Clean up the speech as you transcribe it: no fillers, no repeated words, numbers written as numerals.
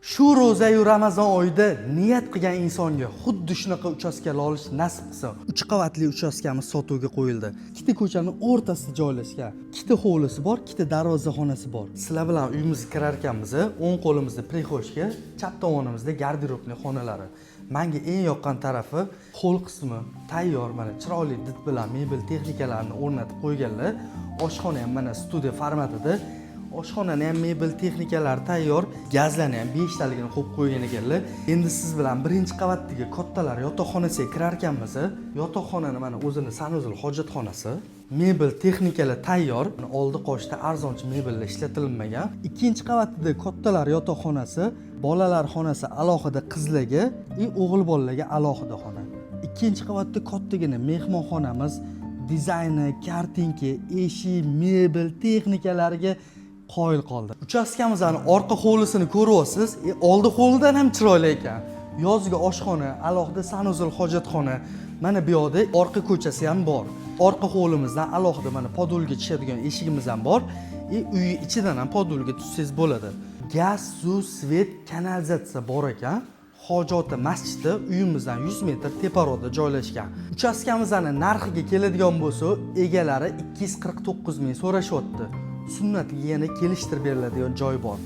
Shu ro'za-yu Ramazon oyida niyat qilgan insonga xuddi shunaqa uchastkalar olish nasib qilsa, 3 qavatli uchastkamiz sotuvga qo'yildi. Ikkita ko'chaning o'rtasida joylashgan. Ikkita hovlisi bor, ikkita darvozaxonasi bor. Sizlar bilan uyimizga kirar ekanmiz, o'ng qo'limizda prixoshka, chap tomonimizda garderobli xonalari. Menga eng yoqqan tarafi ho'l qismi tayyor, mana chiroyli did bilan mebel texnikalarini o'rnatib qo'yganlar. Oshxona ham mana studiya formatida. Oshxonani ham mebel texnikalari tayyor, gazlarni ham 5 taligini qo'yib qo'ygan ekanlar. Endi siz bilan birinchi qavatdagi kattalar yotoqxonasiga kirar ekanmiz. Yotoqxonani mana o'zini sanuzul hojatxonasi, mebel texnikalar tayyor. Oldi qoshda arzonchi mebellar ishlatilmagan. Ikkinchi qavatida kattalar yotoqxonasi, bolalar xonasi alohida qizlarga, o'g'il bolalarga alohida xona. Ikkinchi qavatda kattagina mehmonxonamiz, dizayni, kartinka, eshik, mebel texnikalariga qoyil qoldi. Uchastkamizning orqa hovlisini ko'ryapsiz. Oldi hovlidan ham chiroyli ekan. Yozgi oshxona, alohida sanuzul hojatxona. Mana bu yoqda orqa ko'chasi ham bor. Orqa hovlimizdan alohida mana podolga tushadigan eshigimiz ham bor. Uy ichidan ham podolga tushsangiz bo'ladi. Gaz, suv, svet, kanalizatsiya bor ekan. Hojoti masjidi uyimizdan 100 metr teparoqda joylashgan. Uchastkamizning narxiga keladigan bo'lsa, egalari 249 ming so'rashyapti. Sunnatga yana kelishtirib beriladigan joy bor.